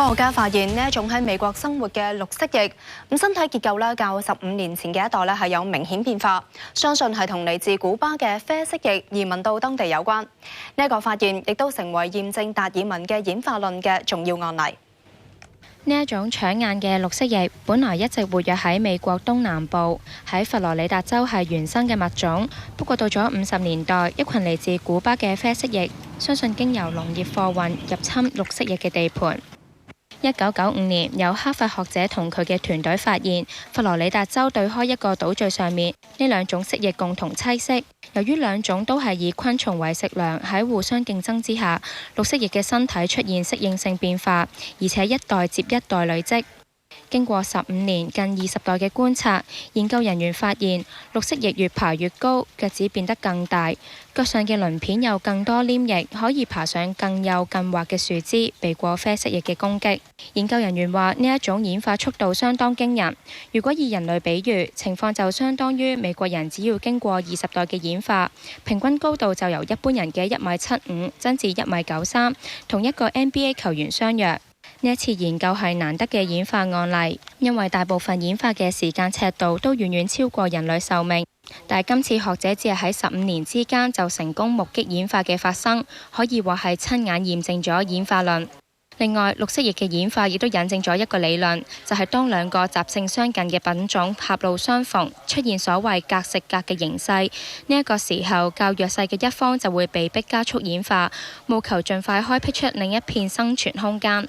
科學家發現呢一種喺美國生活嘅綠蜥蜴，身體結構咧較15年前嘅一代咧係有明顯變化，相信係同嚟自古巴嘅啡蜥蜴移民到當地有關。呢一個發現亦都成為驗證達爾文嘅演化論嘅重要案例。呢一種搶眼嘅綠蜥蜴，本來一直活躍喺美國東南部，喺佛羅里達州係原生嘅物種。不過到咗50年代，一群嚟自古巴嘅啡蜥蜴，相信經由農業貨運入侵綠蜥蜴嘅地盤。1995年，有哈佛學者同佢嘅團隊發現，佛羅里達州對開一個島嶼上面，呢兩種蜥蜴共同棲息。由於兩種都係以昆蟲為食糧，喺互相競爭之下，綠蜥蜴嘅身體出現適應性變化，而且一代接一代累積。經過15年、近20代嘅觀察，研究人員發現綠蜥蜴越爬越高，腳趾變得更大，腳上嘅鱗片有更多黏液，可以爬上更幼更滑嘅樹枝，避過啡蜥蜴嘅攻擊。研究人員話呢一種演化速度相當驚人，如果以人類比喻，情況就相當於美國人只要經過20代嘅演化，平均高度就由一般人嘅1.75米增至1.93米，同一個 NBA 球員相若。呢一次研究係難得嘅演化案例，因為大部分演化嘅時間尺度都遠遠超過人類壽命，但係今次學者只係喺15年之間就成功目擊演化嘅發生，可以話係親眼驗證咗演化論。另外，綠蜥蜴嘅演化亦都引證咗一個理論，就係當兩個習性相近嘅品種狹路相逢，出現所謂隔食隔嘅形勢。呢一個時候，較弱勢嘅一方就會被迫加速演化，務求盡快開闢出另一片生存空間。